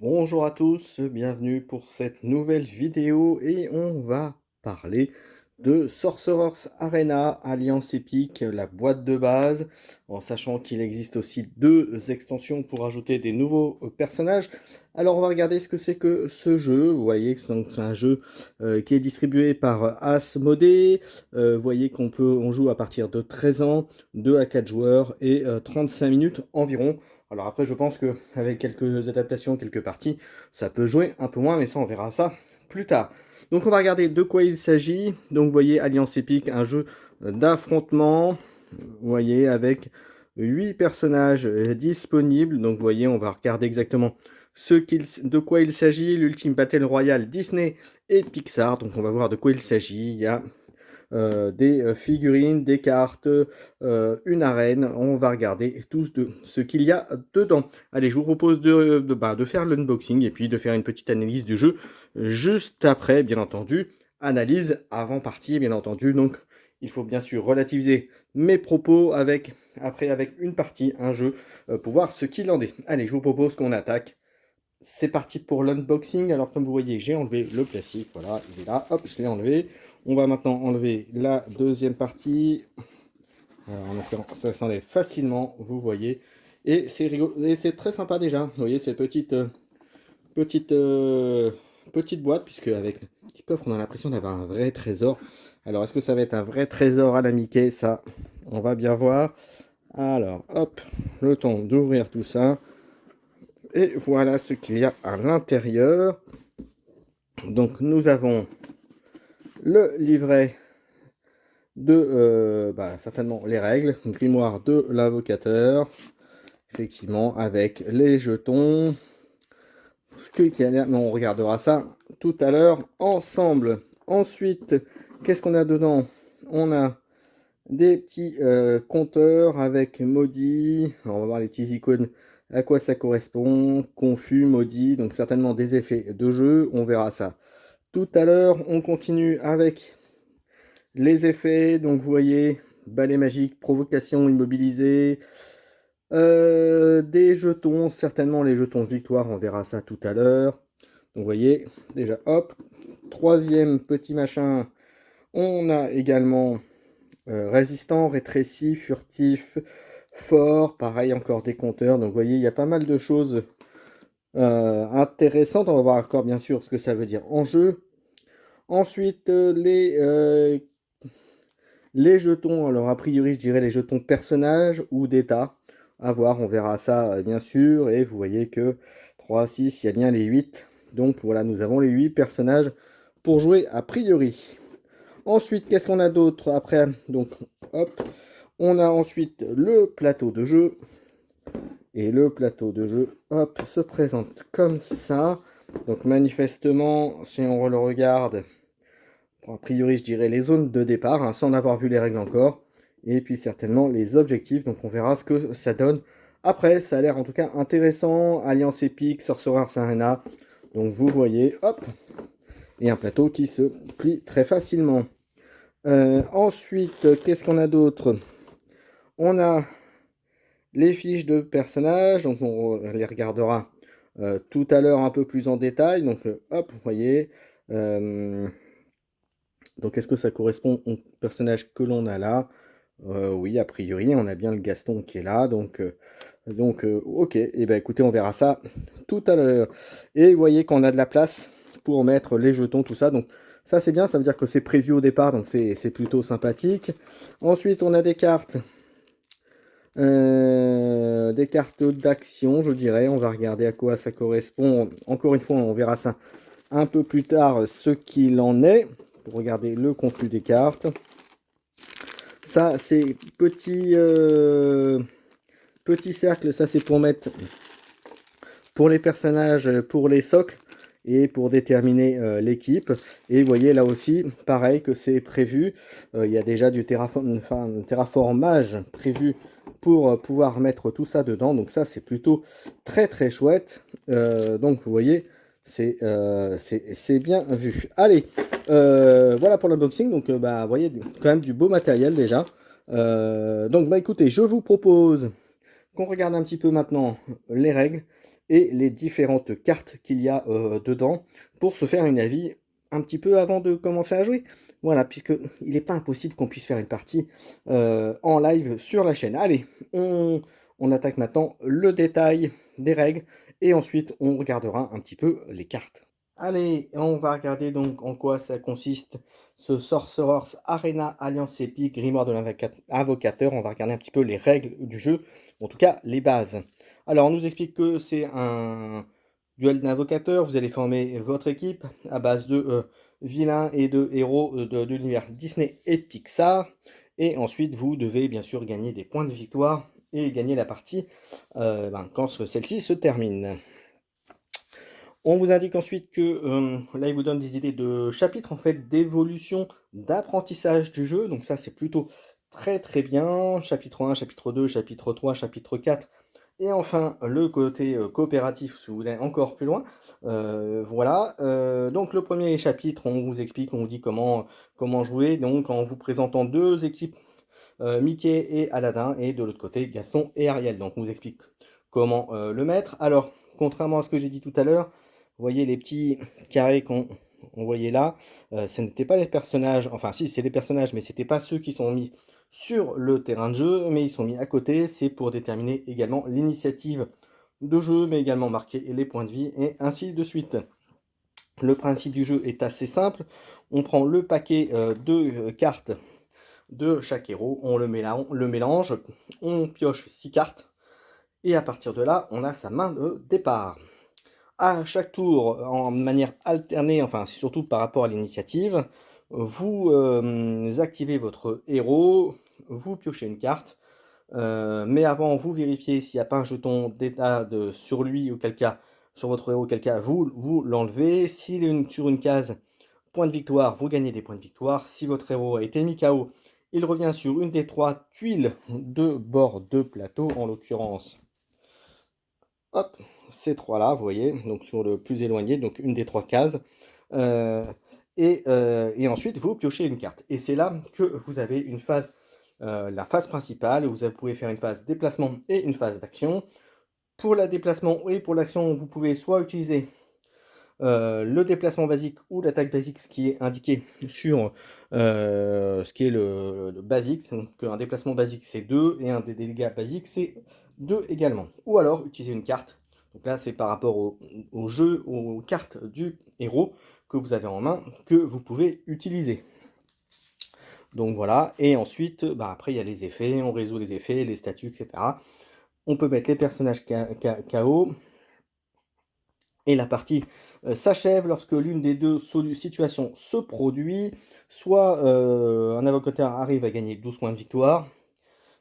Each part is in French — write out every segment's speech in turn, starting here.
Bonjour à tous, bienvenue pour cette nouvelle vidéo et on va parler de Sorcerer's Arena Alliance Epic, la boîte de base, en sachant qu'il existe aussi deux extensions pour ajouter des nouveaux personnages. Alors on va regarder ce que c'est que ce jeu. Vous voyez que c'est un jeu qui est distribué par Asmodee. Vous voyez on joue à partir de 13 ans, 2 à 4 joueurs et 35 minutes environ. Alors après, je pense qu'avec quelques adaptations, quelques parties, ça peut jouer un peu moins, mais ça, on verra ça plus tard. Donc on va regarder de quoi il s'agit. Donc vous voyez, Alliance Epic, un jeu d'affrontement, vous voyez, avec 8 personnages disponibles. Donc vous voyez, on va regarder exactement de quoi il s'agit. L'Ultime Battle Royale Disney et Pixar. Donc on va voir de quoi il s'agit. Il y a des figurines, des cartes, une arène. On va regarder tout ce qu'il y a dedans. Allez, je vous propose de faire l'unboxing et puis de faire une petite analyse du jeu juste après, bien entendu. Analyse avant partie, bien entendu. Donc, il faut bien sûr relativiser mes propos avec une partie, un jeu, pour voir ce qu'il en est. Allez, je vous propose qu'on attaque. C'est parti pour l'unboxing. Alors comme vous voyez, j'ai enlevé le plastique. Voilà, il est là. Hop, je l'ai enlevé. On va maintenant enlever la deuxième partie. En espérant que ça s'enlève facilement, vous voyez. Et c'est rigolo. Et c'est très sympa déjà. Vous voyez, ces petite, petite boîte, puisque avec le petit coffre, on a l'impression d'avoir un vrai trésor. Alors, est-ce que ça va être un vrai trésor à la Mickey? Ça, on va bien voir. Alors, hop, le temps d'ouvrir tout ça. Et voilà ce qu'il y a à l'intérieur. Donc nous avons le livret de certainement les règles, grimoire de l'invocateur, effectivement avec les jetons. Mais on regardera ça tout à l'heure ensemble. Ensuite, qu'est-ce qu'on a dedans? On a des petits compteurs avec maudit. Alors, on va voir les petits icônes, à quoi ça correspond. Confus, maudit, donc certainement des effets de jeu. On verra ça tout à l'heure. On continue avec les effets. Donc vous voyez, balai magique, provocation immobilisée. Des jetons, certainement les jetons victoire. On verra ça tout à l'heure. Donc vous voyez, déjà hop. Troisième petit machin. On a également résistant, rétréci, furtif, fort, pareil encore des compteurs. Donc vous voyez, il y a pas mal de choses intéressantes. On va voir encore bien sûr ce que ça veut dire en jeu. Ensuite, les jetons, alors a priori je dirais les jetons personnages ou d'état. À voir, on verra ça bien sûr. Et vous voyez que 3, 6, il y a bien les 8. Donc voilà, nous avons les 8 personnages pour jouer a priori. Ensuite, qu'est-ce qu'on a d'autre après? Donc, hop, on a ensuite le plateau de jeu. Et le plateau de jeu, hop, se présente comme ça. Donc, manifestement, si on le regarde, a priori, je dirais les zones de départ, hein, sans avoir vu les règles encore. Et puis, certainement, les objectifs. Donc, on verra ce que ça donne. Après, ça a l'air en tout cas intéressant. Alliance Epic, Sorcerer's Arena. Donc, vous voyez, hop, et un plateau qui se plie très facilement. Ensuite, qu'est-ce qu'on a d'autre? On a les fiches de personnages, donc on les regardera tout à l'heure un peu plus en détail. Donc hop, vous voyez. Donc est-ce que ça correspond au personnage que l'on a là? Oui, a priori, on a bien le Gaston qui est là. Donc ok, et ben écoutez, on verra ça tout à l'heure. Et vous voyez qu'on a de la place pour mettre les jetons, tout ça. Donc ça c'est bien, ça veut dire que c'est prévu au départ, donc c'est plutôt sympathique. Ensuite, on a des cartes d'action, je dirais. On va regarder à quoi ça correspond. Encore une fois, on verra ça un peu plus tard, ce qu'il en est, pour regarder le contenu des cartes. Ça, c'est petit cercle, ça c'est pour mettre pour les personnages, pour les socles et pour déterminer l'équipe. Et vous voyez là aussi, pareil que c'est prévu. Il y a déjà du terraformage prévu pour pouvoir mettre tout ça dedans. Donc ça, c'est plutôt très très chouette. Donc vous voyez, c'est bien vu. Allez, voilà pour l'unboxing. Donc vous voyez, quand même du beau matériel déjà. Donc écoutez, je vous propose qu'on regarde un petit peu maintenant les règles et les différentes cartes qu'il y a dedans pour se faire une avis un petit peu avant de commencer à jouer. Voilà, puisque il n'est pas impossible qu'on puisse faire une partie en live sur la chaîne. Allez, on attaque maintenant le détail des règles et ensuite on regardera un petit peu les cartes. Allez, on va regarder donc en quoi ça consiste ce Sorcerer's Arena Alliance Épique Grimoire de l'Invocateur. On va regarder un petit peu les règles du jeu, en tout cas les bases. Alors on nous explique que c'est un duel d'invocateurs. Vous allez former votre équipe à base de vilains et de héros de l'univers Disney et Pixar. Et ensuite vous devez bien sûr gagner des points de victoire et gagner la partie quand celle-ci se termine. On vous indique ensuite que là, il vous donne des idées de chapitres, en fait, d'évolution, d'apprentissage du jeu. Donc ça, c'est plutôt très bien. Chapitre 1, chapitre 2, chapitre 3, chapitre 4. Et enfin, le côté coopératif, si vous voulez encore plus loin. Voilà. Donc le premier chapitre, on vous explique, on vous dit comment jouer. Donc en vous présentant deux équipes, Mickey et Aladdin, et de l'autre côté, Gaston et Ariel. Donc on vous explique comment le mettre. Alors, contrairement à ce que j'ai dit tout à l'heure, vous voyez les petits carrés qu'on voyait là, ce n'étaient pas les personnages, enfin si c'est les personnages, mais ce n'étaient pas ceux qui sont mis sur le terrain de jeu, mais ils sont mis à côté, c'est pour déterminer également l'initiative de jeu, mais également marquer les points de vie, et ainsi de suite. Le principe du jeu est assez simple, on prend le paquet de cartes de chaque héros, on le mélange, on pioche 6 cartes, et à partir de là, on a sa main de départ. À chaque tour, en manière alternée, enfin c'est surtout par rapport à l'initiative, vous activez votre héros, vous piochez une carte, mais avant vous vérifiez s'il n'y a pas un jeton d'état sur lui, auquel cas, sur votre héros, auquel cas vous l'enlevez. S'il est sur une case point de victoire, vous gagnez des points de victoire. Si votre héros a été mis KO, il revient sur une des 3 tuiles de bord de plateau, en l'occurrence. Hop, ces 3-là, vous voyez, donc sur le plus éloigné, donc une des 3 cases. Et ensuite, vous piochez une carte. Et c'est là que vous avez une phase, la phase principale, où vous pouvez faire une phase déplacement et une phase d'action. Pour la déplacement et pour l'action, vous pouvez soit utiliser le déplacement basique ou l'attaque basique, ce qui est indiqué sur ce qui est le basique. Donc un déplacement basique c'est 2 et un des dégâts basiques c'est 2 également. Ou alors utiliser une carte. Donc là c'est par rapport au jeu, aux cartes du héros que vous avez en main que vous pouvez utiliser. Donc voilà, et ensuite après il y a les effets, on résout les effets, les statuts, etc. On peut mettre les personnages KO. Et la partie s'achève lorsque l'une des deux situations se produit, soit un avocateur arrive à gagner 12 points de victoire,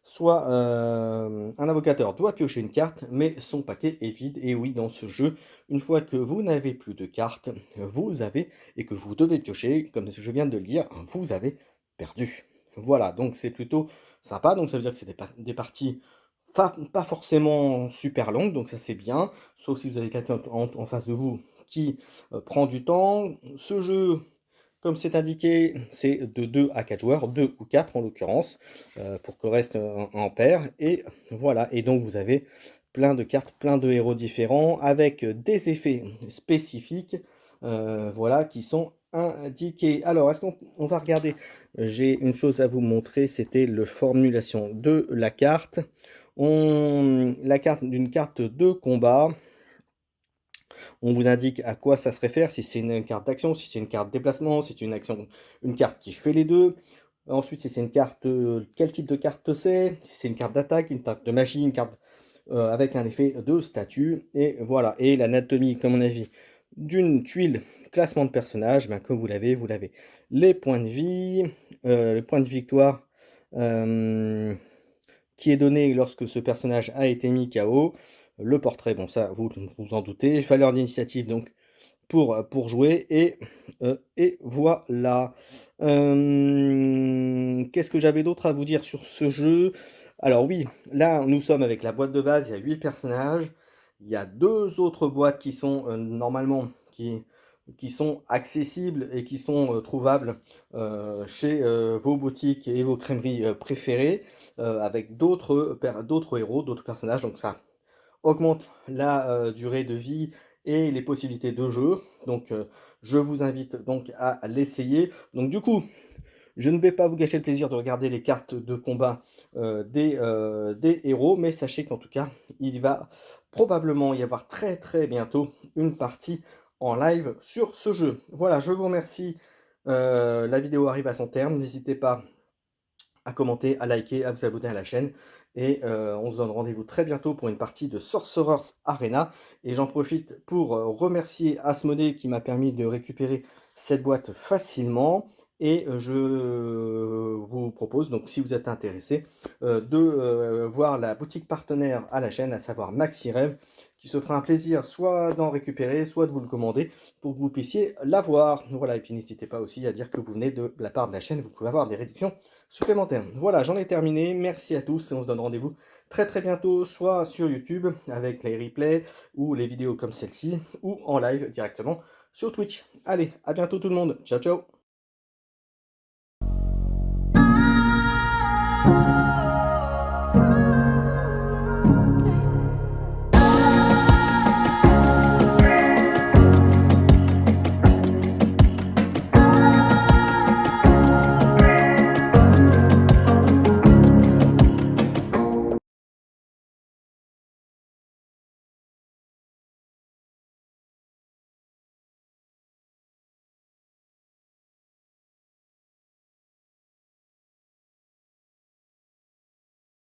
soit un avocateur doit piocher une carte, mais son paquet est vide. Et oui, dans ce jeu, une fois que vous n'avez plus de cartes, vous avez, et que vous devez piocher, comme je viens de le dire, vous avez perdu. Voilà, donc c'est plutôt sympa, donc ça veut dire que c'était des parties pas forcément super longues, donc ça c'est bien, sauf si vous avez quelqu'un en face de vous qui prend du temps. Ce jeu, comme c'est indiqué, c'est de 2 à 4 joueurs, 2 ou 4 en l'occurrence, pour que reste en paire. Et voilà, et donc vous avez plein de cartes, plein de héros différents, avec des effets spécifiques, voilà, qui sont indiqués. Alors, est-ce qu'on va regarder? J'ai une chose à vous montrer, c'était la formulation de la carte. La carte d'une carte de combat. On vous indique à quoi ça se réfère, si c'est une carte d'action, si c'est une carte de déplacement, si c'est une carte qui fait les deux. Ensuite, si c'est une carte, quel type de carte c'est, si c'est une carte d'attaque, une carte de magie, une carte avec un effet de statut. Et voilà, et l'anatomie, comme on a vu, d'une tuile classement de personnage, comme vous l'avez les points de vie, les points de victoire qui est donné lorsque ce personnage a été mis KO. Le portrait, bon ça vous vous en doutez, valeur d'initiative donc pour jouer, et voilà. Qu'est-ce que j'avais d'autre à vous dire sur ce jeu? Alors oui, là nous sommes avec la boîte de base, il y a 8 personnages, il y a 2 autres boîtes qui sont normalement, qui qui sont accessibles et qui sont trouvables chez vos boutiques et vos crèmeries préférées, avec d'autres héros, d'autres personnages. Donc ça augmente la durée de vie et les possibilités de jeu. Donc je vous invite donc à l'essayer. Donc du coup, je ne vais pas vous gâcher le plaisir de regarder les cartes de combat des héros, mais sachez qu'en tout cas, il va probablement y avoir très très bientôt une partie en live sur ce jeu. Voilà, je vous remercie. La vidéo arrive à son terme. N'hésitez pas à commenter, à liker, à vous abonner à la chaîne. Et on se donne rendez-vous très bientôt pour une partie de Sorcerers Arena. Et j'en profite pour remercier Asmodée qui m'a permis de récupérer cette boîte facilement. Et je vous propose, donc si vous êtes intéressé, de voir la boutique partenaire à la chaîne, à savoir MaxiRev, qui se fera un plaisir soit d'en récupérer, soit de vous le commander pour que vous puissiez l'avoir. Voilà, et puis n'hésitez pas aussi à dire que vous venez de la part de la chaîne, vous pouvez avoir des réductions supplémentaires. Voilà, j'en ai terminé. Merci à tous et on se donne rendez-vous très très bientôt, soit sur YouTube avec les replays ou les vidéos comme celle-ci, ou en live directement sur Twitch. Allez, à bientôt tout le monde. Ciao ciao.